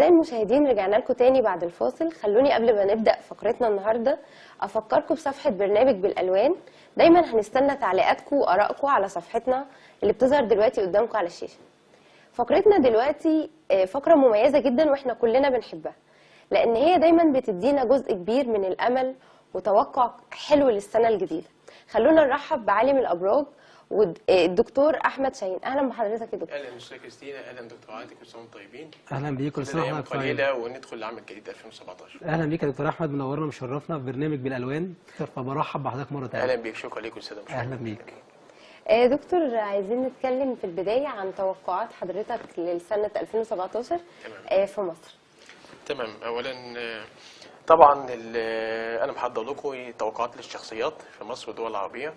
أعزائي المشاهدين، رجعنا لكم تاني بعد الفاصل. خلوني قبل ما نبدأ فقرتنا النهاردة أفكركم بصفحة برنامج بالألوان. دايما هنستنى تعليقاتكم وآرائكم على صفحتنا اللي بتظهر دلوقتي قدامكم على الشاشة. فقرتنا دلوقتي فقرة مميزة جدا واحنا كلنا بنحبها، لأن هي دايما بتدينا جزء كبير من الأمل وتوقع حلو للسنة الجديدة. خلونا نرحب بعالم الأبراج والدكتور احمد شاهين. اهلا بحضرتك يا دكتور. اهلا استاذه كريستينا، اهلا دكتور عادل، كل سنه وانتم طيبين. اهلا بيك، كل سنه وانتم قليله وندخل العام الجديد 2017. اهلا بيك يا دكتور احمد، منورنا ومشرفنا في برنامج بالالوان، فبرحب بحضرتك مره ثانيه. اهلا بيك، شكرا لكم الساده المشاهدين. اهلا بيك. دكتور، عايزين نتكلم في البدايه عن توقعات حضرتك لسنه 2017 في مصر. تمام. اولا طبعا انا محضر لكم توقعات للشخصيات في مصر والدول العربيه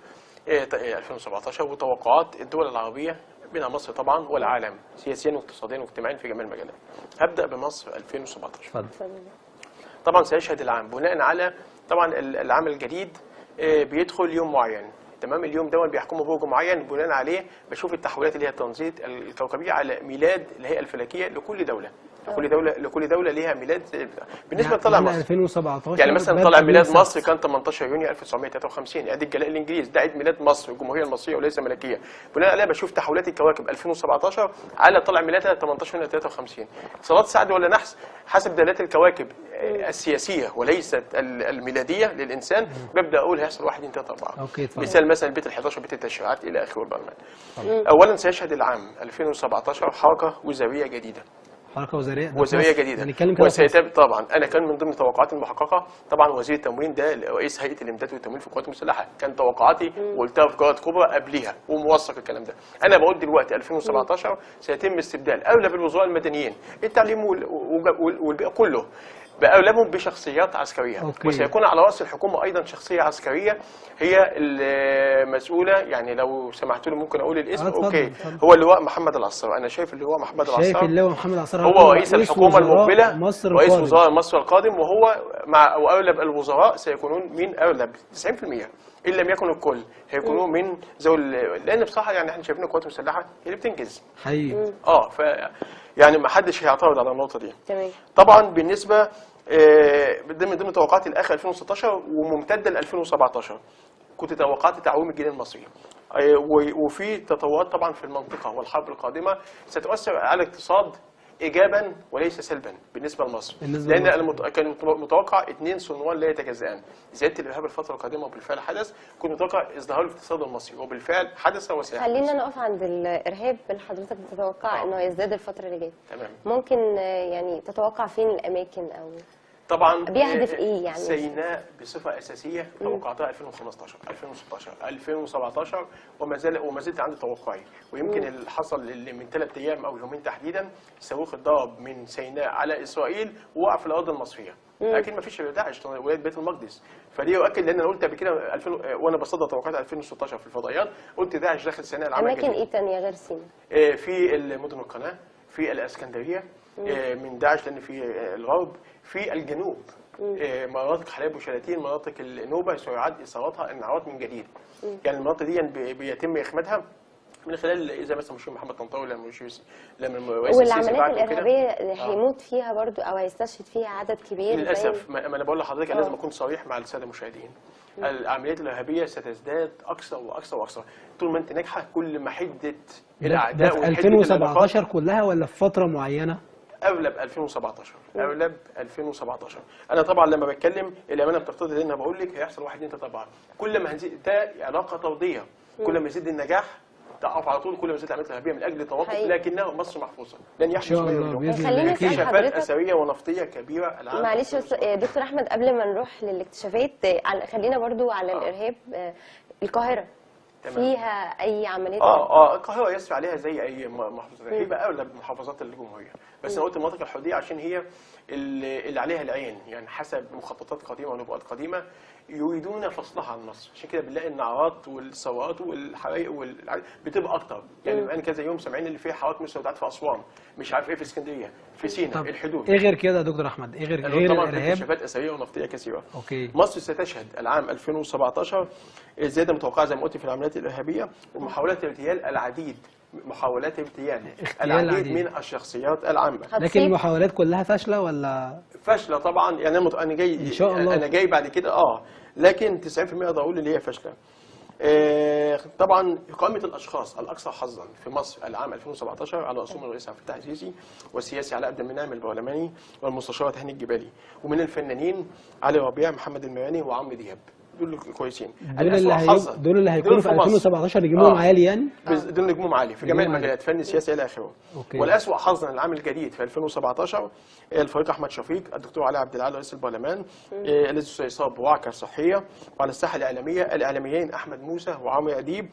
2017 وتوقعات الدول العربيه منها مصر طبعا والعالم سياسيا واقتصاديا واجتماعيا في جميع المجالات. هبدا بمصر 2017. اتفضل. طبعا سيشهد العام بناء على طبعا العام الجديد بيدخل يوم معين، تمام. اليوم ده بيحكمه برج معين، بناء عليه بشوف التحويلات اللي هي التنظيط الكوكبيه على ميلاد الهيئه الفلكيه لكل دوله. لكل دوله ليها ميلاد. بالنسبه لطلع مصر 2017 يعني مثلا طلع ميلاد مصر كان 18 يونيو 1953، ادي الجلاء الانجليزي، ده عيد ميلاد مصر الجمهوريه المصريه وليس ملكيه. بناء عليه بشوف تحولات الكواكب 2017 على طلع ميلادها 18 يونيو 53. اتصالات سعد ولا نحس حسب دلالات الكواكب السياسيه وليست الميلاديه للانسان. ببدا اقول هيحصل 1 2 3 4. اوكي اتفضل. مثال مثلا البيت ال11 بيت التشريعات الى اخره البرنامج. اولا سيشهد العام 2017 حركه وزاريه جديده. حركه وزاريه جديده هنتكلم كده طبعا. انا كان من ضمن توقعاتي المحققه طبعا وزير التموين ده رئيس هيئه الامداد والتموين في القوات المسلحه، كان توقعاتي وقلتها في قناه كبرى قبلها وموثق الكلام ده. انا بقول دلوقتي 2017 سيتم استبدال اغلب الوزراء المدنيين التعليم والبيئه كله بأغلبهم بشخصيات عسكريه. أوكي. وسيكون على رأس الحكومه ايضا شخصيه عسكريه هي المسؤوله، يعني لو سمحتوا لي ممكن اقول الاسم. اوكي. هو اللواء محمد العصار. انا شايف اللواء محمد العصار، شايف اللواء محمد العصار هو رئيس الحكومه المقبله، رئيس وزراء مصر القادم، وهو مع واغلب الوزراء سيكونون من اغلب 90% ان لم يكن الكل هيكونوا من ذوي، لان بصراحه يعني احنا شايفين القوات المسلحه هي اللي بتنجز حقيقي. ف يعني ما حدش هيعترض على النقطه دي. تمام. طبعا بالنسبه من ضمن توقعاتي الاخر 2016 وممتده ل 2017 كنت توقعت تعويم الجنيه المصري، وفي تطورات طبعا في المنطقه والحرب القادمه ستؤثر على الاقتصاد ايجابا وليس سلبا بالنسبه لمصر، لان كان متوقع 2 صنوان لا يتجزئان. زياده الارهاب الفتره القادمه وبالفعل حدث، كنت متوقع ازدهار الاقتصاد المصري وبالفعل حدث وسيحدث. خلينا نقف عند الارهاب اللي حضرتك بتتوقع انه يزداد الفتره اللي جايه. تمام. ممكن يعني تتوقع فين الاماكن او طبعا بيهدف ايه يعني؟ سيناء بصفه اساسيه توقعتها 2015 2016 2017 وما زلت عندي توقعي. ويمكن اللي حصل اللي من 3 ايام او يومين تحديدا صاروخ الضرب من سيناء على اسرائيل وقع في الارض المصريه. اكيد ما فيش داعش ولايه بيت المقدس، فدي يؤكد، لان انا قلت قبل كده وانا بصدر توقعات 2016 في الفضائيات قلت داعش داخل سيناء العام الجديد. اماكن ايه ثانيه غير سيناء؟ في مدن القناه، في الاسكندريه من داعش، لان في الغرب، في الجنوب مناطق حلب وشلاتين، مناطق النوبه سيعاد اصابتها انعارات من جديد. يعني المناطق دي بيتم اخمادها من خلال اذا مثلا مش محمد طنطاوي لما والعمليات الارهابيه هيموت فيها برضو او هيستشهد فيها عدد كبير للاسف. ما انا بقول لحضرتك انا لازم اكون صريح مع الساده المشاهدين. العمليات الارهابيه ستزداد اكثر واكثر واكثر طول ما انت ناجحه، كل ما حده الاعداء في 2017 كلها ولا في فتره معينه؟ اغلب 2017 اغلب 2017. انا طبعا لما بتكلم الامانه بتقتضي ان انا بقول لك هيحصل 1 2 3 4. كل ما هنزيد ده علاقه طرديه، كل ما يزيد النجاح تقف على طول، كل ما يزيد العمليات الارهابيه من اجل توقف، لكنها مصر محفوظه لن يحدث ما يرجو. خلينا نسال اكتشافات اثريه ونفطيه كبيره العام. معلش دكتور احمد قبل ما نروح للاكتشافات خلينا برضو على الارهاب. القاهره فيها اي عمليات؟ القاهره يسري عليها زي اي محافظات، هيبقى اغلب محافظات الجمهوريه، بس انا قلت المناطق الحدوديه عشان هي اللي عليها العين، يعني حسب مخططات قديمه ونبوءات قديمه يريدون فصلها عن مصر. عشان كده بنلاقي النعرات والثورات والحرائق بتبقى اكتر. يعني بقى كذا يوم سامعين اللي فيه حوادث مستودعات في اسوان، مش عارف ايه في اسكندريه، في سيناء، الحدود. ايه غير كده يا دكتور احمد؟ ايه غير طبعا الارهاب؟ اكتشافات اثريه ونفطيه كثيره. اوكي. مصر ستشهد العام 2017 زياده متوقعه زي ما قلت في العمليات الارهابيه ومحاولات اغتيال العديد محاولات اغتيال اغتيال العديد العديد. من الشخصيات العامه. لكن هتصيب؟ المحاولات كلها فاشله ولا؟ فاشله طبعا، يعني انا جاي إن شاء الله. انا جاي بعد كده لكن 90% اقدر اقول اللي هي فاشله. طبعا إقامة الأشخاص الأكثر حظا في مصر العام 2017 على رسوم الرئيس عبد الفتاح السيسي والسياسي علاء عبد المنعم البرلماني والمستشار هاني الجبالي، ومن الفنانين علي ربيع، محمد المراني، وعمرو دياب. دول كويسين. دول اللي هيكونوا في 2017 نجمهم عالي يعني؟ دول نجمهم عالي في جميع المجالات، فن، سياسي الى اخره. أوكي. والاسوأ حظا العام الجديد في 2017 الفريق احمد شفيق، الدكتور علي عبد العال رئيس البرلمان الذي سيصاب بوعكه صحيه. وعلى الساحه الاعلاميه الاعلاميين احمد موسى وعمرو اديب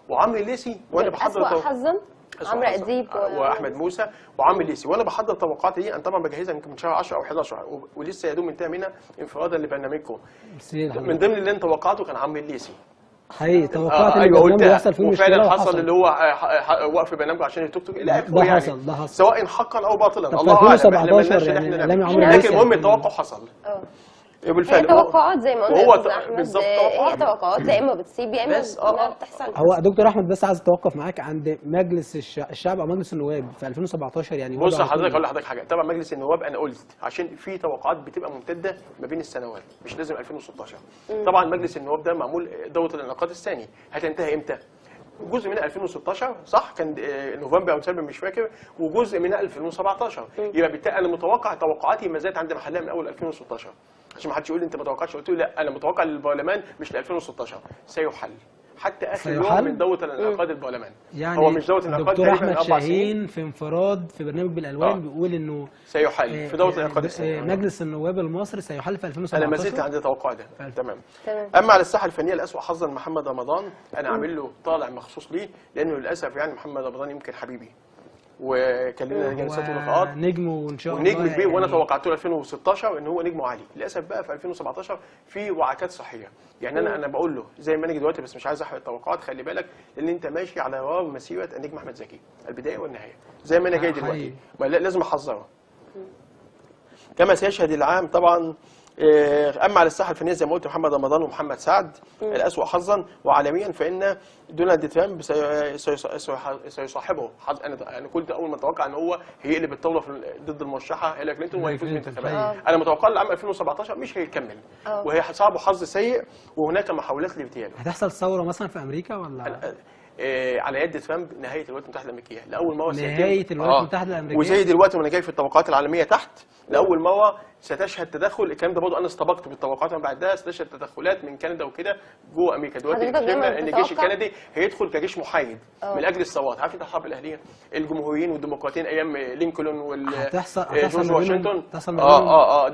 وعمرو الليثي. وانا بحضر أسوأ حظا عمرو اديب واحمد موسى وعمرو الليثي. وانا بحضر توقعاتي دي، انا طبعا بجهزها يمكن من شهر 10 او 11 ولسه يا دوب منتهي منها انفرادا لبرنامجكم. من ضمن اللي انت توقعته كان عمرو الليثي. حقيقي توقعت ان ايوه البرنامج يحصل فيه مشكله، وفعلا حصل اللي هو وقف برنامجه عشان التوك توك الى اخره. ده يعني حصل سواء حقا او باطلا، طب في الله اعلم. احنا 2017 مالناش يعني ان إعلامي احنا عمرو لكن الليثي المهم يعني التوقع حصل. هي بالفعل توقعات زي ما قلنا يا وهو أستاذ أحمد، بالظبط هي توقعات يا اما بتصيب يا اما بس ما بتحصلش. هو دكتور احمد بس عايز اتوقف معاك عند مجلس الشعب او مجلس النواب في 2017 يعني. بص وضعه حضرتك إيه؟ اقول لحضرتك حاجه. طبعا مجلس النواب انا قلت عشان في توقعات بتبقى ممتده ما بين السنوات، مش لازم 2016. طبعا مجلس النواب ده معمول دوره الانعقاد الثاني، هتنتهي امتى؟ جزء منها 2016 صح، كان نوفمبر او ديسمبر مش فاكر، وجزء منها 2017. يبقى بالتالي انا متوقع توقعاتي ما زالت عند محلها من اول 2016، عشان ما حدش يقول لي انت ما توقعتش. قلت له لا، انا متوقع للبرلمان مش ل 2016 سيحل حتى اخر يوم من دوره الانعقاد البرلمان. يعني هو مش دوره الانعقاد دكتور تقريبا احمد 4 سنين شاهين في انفراد في برنامج بالالوان بيقول انه سيحل في دوره الانعقاد الثاني. مجلس النواب المصري سيحل في 2017. انا ما زلت عندي توقع ده. تمام. تمام. اما على الساحه الفنيه الاسوء حظا محمد رمضان، انا عامل له طالع مخصوص ليه، لانه للاسف يعني محمد رمضان يمكن حبيبي وكان لنا جلسات ولقاءات نجم وان شاء الله ونجم كبير، وانا يعني توقعت له 2016 ان هو نجمه عالي. للاسف بقى في 2017 في وعكات صحيه. يعني انا بقول له زي ما انا دلوقتي، بس مش عايز احرق التوقعات، خلي بالك لان انت ماشي على غرار مسيره النجم احمد زكي البدايه والنهايه زي ما انا جاي دلوقتي، لازم احذره. كما سيشهد العام طبعا. اما على الساحه الفنيه زي ما قلت محمد رمضان ومحمد سعد الاسوء حظا، وعالميا فان دونالد ترامب سيصاحبه حظ. انا كنت اول ما اتوقع ان هو هيقلب الطاوله ضد المرشحه هيلاري كلينتون وهيفوز بالانتخابات. انا متوقع العام 2017 مش هيكمل وهيصعبه حظ سيء، وهناك محاولات لاغتياله. هتحصل ثوره مثلا في امريكا ولا؟ على يد ترامب نهايه الولايات المتحده الامريكيه لاول مره. نهايه الولايات المتحده الامريكيه. وزي دلوقتي وانا جاي في التوقعات العالميه تحت، لاول مره ستشهد تدخل. الكلام ده برضه انا استبقت بالتوقعات ما بعدها، ستشهد تدخلات من كندا وكده جوه امريكا. دلوقتي اكتشفنا ان الجيش الكندي هيدخل كجيش محايد من اجل الثورات. عارف انت الحرب الاهليه الجمهوريين والديمقراطيين ايام لينكولن هتحصل واشنطن.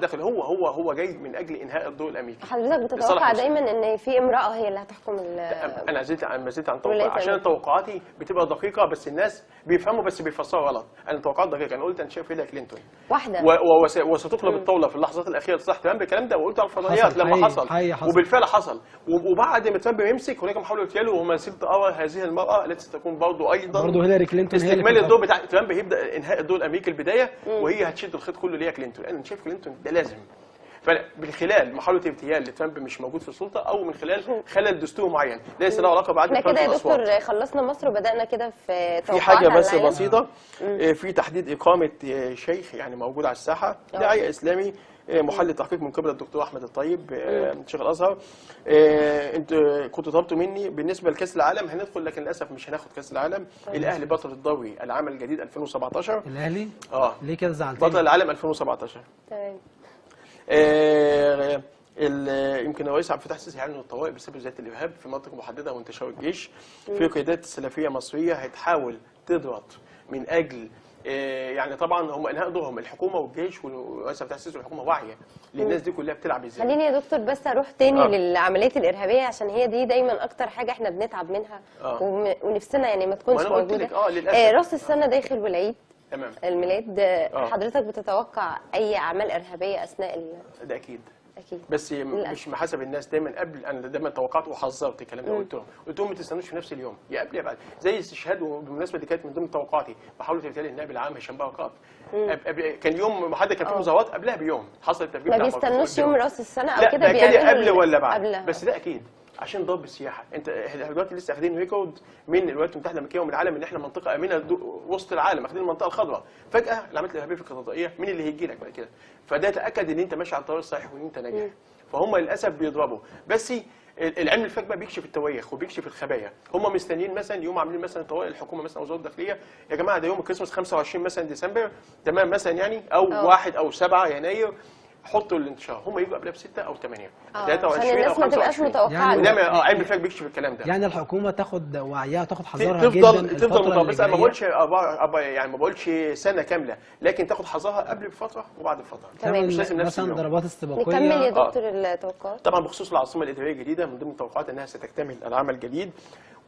داخل هو جاي من اجل انهاء الضوء الامريكي. حضرتك بتتوقع دايما ان في امراه هي اللي هتحكم انا ما زلت عن توقع، عشان توقعاتي بتبقى دقيقه بس الناس بيفهموا بس بيفسروا غلط. انا توقعات دقيقه. انا قلت انا شايف هيلاري كلينتون واحده وستقلب الطاوله في اللحظات الاخيره لصالح ترامب. الكلام ده وقلت على الفضائيات لما حصل. وبالفعل حصل. وبعد ما ترامب يمسك هناك محاوله اغتياله، وما زلت ارى هذه المراه التي ستكون برضه هيلاري كلينتون استكمال الدور بتاع ترامب. هيبدا انهاء الدور الامريكي البدايه، وهي هتشد الخيط كله ليها كلينتون. انا شايف كلينتون ده لازم. فمن خلال محاوله اغتيال لترامب مش موجود في السلطه، او من خلال خلل دستوري معين ليس له علاقه بعد احنا كده يا دكتور خلصنا مصر وبدانا كده في توقعات. في حاجه بس بسيطه، في تحديد اقامه شيخ يعني موجود على الساحه، داعيه اسلامي محلل تحقيق من قبل الدكتور احمد الطيب شيخ الازهر. انت كنت طلبتوا مني بالنسبه لكاس العالم هندخل، لكن للاسف مش هناخد كاس العالم. الاهلي بطل الدوري العام الجديد 2017. الاهلي ليه كده زعلتني؟ بطل العالم 2017. تمام. يمكن الرئيس عبد الفتاح السيسي هيعلن الطوارئ بسبب زياده الارهاب في مناطق محدده وانتشار الجيش. في قيادات سلفيه مصريه هتحاول تضغط من اجل يعني طبعا هم انهاء دورهم. الحكومه والجيش والرئيس عبد الفتاح السيسي والحكومه واعيه للناس دي كلها بتلعب ازاي. خليني يا دكتور بس اروح تاني للعمليات الارهابيه، عشان هي دي دايما اكتر حاجه احنا بنتعب منها ونفسنا يعني ما تكونش موجوده. راس السنه داخل والعيد تمام الميلاد. حضرتك بتتوقع اي اعمال ارهابيه اثناء ده اكيد اكيد، بس مش حسب الناس. دايما قبل انا دايما توقعت وحذرت الكلام ده، قلت لهم ما تستنوش في نفس اليوم، يا قبل يا بعد. زي الاستشهاد، وبالمناسبه دي كانت من ضمن توقعاتي محاوله اغتيال النائب العام هشام بركات. كان يوم محدد، كان في مظاهرات قبلها بيوم حصل التفجير. ما بيستنوش يوم راس السنه او كده بيعملوا قبل ولا بعد قبلها. بس ده اكيد عشان ضرب السياحه. احنا دلوقتي لسه اخدين ريكورد من الولايات المتحده الامريكيه ومن العالم ان احنا منطقه امنه وسط العالم، اخدين المنطقه الخضراء. فجاه العمليات الارهابيه في القضائيه مين اللي هيجي لك بعد كده؟ فده تاكد ان انت ماشي على الطريق الصحيح وان انت ناجح. فهم للاسف بيضربوا. بس العلم الفلك بقى بيكشف التواريخ وبيكشف الخبايا. هم مستنيين مثلا يوم عاملين مثلا طوارئ الحكومه مثلا وزاره الداخليه، يا جماعه ده يوم الكريسماس 25 مثلا ديسمبر، تمام مثلا يعني، او 1 أو 7 يناير حطوا الانتشار. هم يجوا قبلها ب6 أو 8 23 عشان أو الناس ما تبقاش 25. متوقعه. يعني ده علم الفلك بيكشف الكلام ده. يعني الحكومه تاخد وعيها وتاخد حذرها جدا تفضل متربصه. انا ما بقولش بقولش يعني ما بقولش سنه كامله، لكن تاخد حذرها قبل بفتره وبعد بفتره. تمام. مش لازم نفس مثلا اليوم. ضربات استباقيه. نكمل يا دكتور التوقعات. طبعا بخصوص العاصمه الاداريه الجديده، من ضمن التوقعات انها ستكتمل العام الجديد،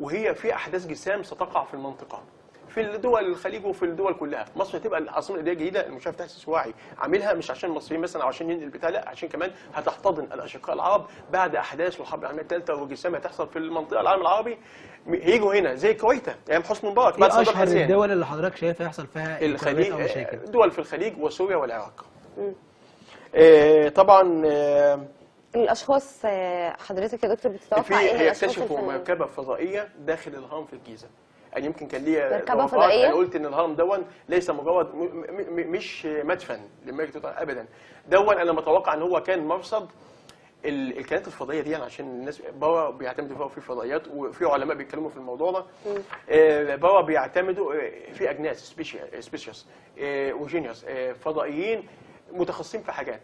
وهي في احداث جسام ستقع في المنطقه في دول الخليج وفي الدول كلها. مصر هتبقى العاصمه الاداريه الجديده المشرف تحسيس واعي عاملها مش عشان المصريين مثلا او عشان ينقل البتاع، لا عشان كمان هتحتضن الاشقاء العرب بعد احداث الحرب العالميه الثالثه وجسام هتحصل في المنطقه العالم العربي. هيجوا هنا زي الكويت ايام حسني مبارك بعد ايه صدام اشهر حسين. الدول اللي حضرتك شايفها يحصل فيها الخليج، او مشاكل؟ دول في الخليج وسوريا والعراق. طبعا الاشخاص حضرتك يا دكتور بتتوقع ايه الاشخاص هيكتشفوا الفنيين؟ مركبه فضائيه داخل الهرم في الجيزه. يعني يمكن كان ليا مركبة توقعات. فضائية؟ انا قلت ان الهرم دون ليس مجرد مش مدفن للملك توت ابدا. دون انا متوقع ان هو كان مرصد الكائنات الفضائيه دي، يعني عشان الناس بره بيعتمدوا في فضائيات وفي علماء بيتكلموا في الموضوع ده. بره بيعتمدوا في اجناس سبيشيس وجينيوس فضائيين متخصصين في حاجات.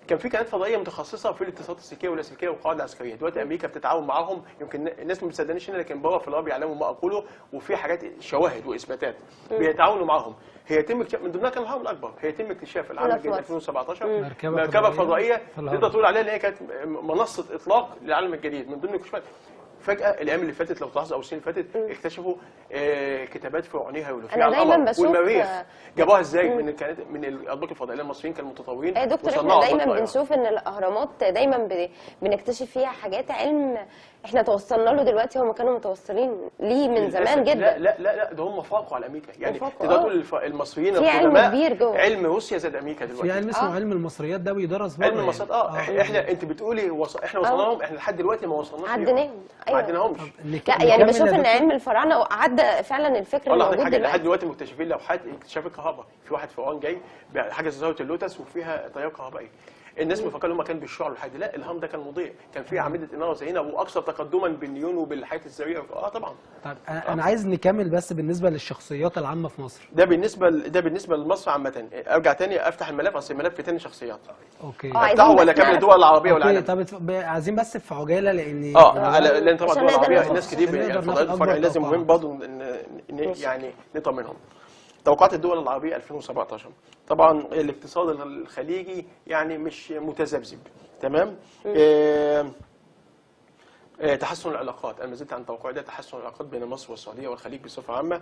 كان في كائنات فضائيه متخصصه في الاتصالات السلكيه واللاسلكيه والقواعد العسكريه. دلوقتي امريكا بتتعاون معاهم، يمكن الناس ما بتصدقنيش هنا لكن بره في الغرب يعلموا ما اقوله، وفي حاجات شواهد واثباتات بيتعاونوا معاهم. هيتم اكتشاف من ضمنها كان الهرم الاكبر، هيتم اكتشاف العام الجديد 2017 مركبه فضائيه تقدر تقول عليها ان هي كانت منصه اطلاق للعالم الجديد. من ضمن الاكتشافات فجاه الايام اللي فاتت لو تلاحظوا او السنين اللي فاتت اكتشفوا كتابات فرعونيه هيروغليفيه على القمر والمريخ. جابوها ازاي؟ من الاطباق الفضائيه. المصريين كانوا متطورين. يا دكتور احنا دايما بنشوف ان الاهرامات دايما بنكتشف فيها حاجات علم احنا توصلنا له دلوقتي، هم كانوا متوصلين ليه من زمان جدا. لا لا لا لا، ده هم فاقوا على امريكا. يعني تقدر تقول المصريين في علم كبير جوه. علم روسيا زاد امريكا دلوقتي. في علم اسمه علم المصريات ده بيدرس بره. علم المصريات احنا انت بتقولي احنا وصلنا لهم، احنا لحد دلوقتي ما وصلناش عديناهم. ما عديناهمش. لا يعني بشوف ان علم الفراعنه عدى فعلا الفكر اللي موجود دلوقتي. لحد دلوقتي مكتشفين لوحات اكتشاف الكهرباء. في واحد فرعون جاي حاجه زي زاويه اللوتس وفيها تيار كهربائي. الناس مفكرين هم كانوا بيشعروا الحاجه، لا الهرم ده كان مضيء، كان فيه اعمده اناره زينا واكثر تقدما بالنيون وبالحياه الذريه. طبعا. طب انا عايز نكمل بس بالنسبه للشخصيات العامه في مصر. ده بالنسبه لمصر عامه. ارجع تاني افتح الملف، اصل الملف في تاني شخصيات. اوكي. افتحه ولا كامل الدول العربيه والعالم؟ طب عايزين بس في عجاله لان لان طبعا الدول العربيه الناس كتير يعني فضائيات الفرع لازم مهم برضه يعني نطمنهم. توقعات الدول العربيه 2017 طبعا الاقتصاد الخليجي يعني مش متذبذب، تمام. تحسن العلاقات. انا ما زلت عن توقعي ده، تحسن العلاقات بين مصر والسعوديه والخليج بصفه عامه.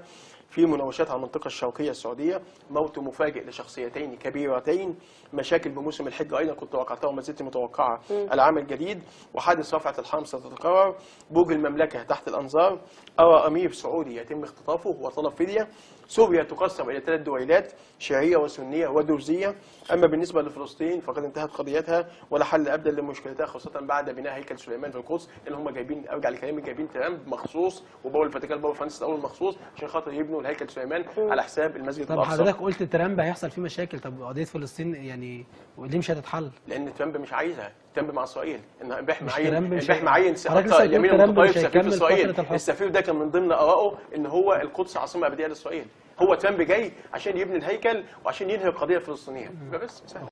في مناوشات على المنطقه الشرقيه السعوديه، موت مفاجئ لشخصيتين كبيرتين، مشاكل بموسم الحج ايضا كنت توقعتها وما زلت متوقعه العام الجديد، وحادث رفعه الحرم ستتكرر، برج المملكه تحت الانظار، ارى امير سعودي يتم اختطافه وطلب فديه، سوريا تقسم الى 3 دويلات شيعيه وسنيه ودرزيه. اما بالنسبه لفلسطين فقد انتهت قضيتها ولا حل ابدا لمشكلتها، خاصه بعد بناء هيكل سليمان في القدس، اللي هم جايبين، ارجع لكلامي، جايبين ترامب مخصوص وبول الفاتيكان بابا فرانسيس الاول مخصوص عشان خاطر يبنوا الهيكل سليمان على حساب المسجد الاقصى. طب حضرتك قلت ترامب هيحصل فيه مشاكل، طب قضيه فلسطين يعني ليه مش هتتحل؟ لان ترامب مش عايزها، ترامب مع اسرائيل. ان امبارح معين معين اكتر اليمين المتطرف سفير في اسرائيل. السفير ده كان من ضمن ارائه ان هو القدس عاصمه ابديه لاسرائيل. هو ترامب جاي عشان يبني الهيكل وعشان ينهي القضيه الفلسطينيه. بس سهل.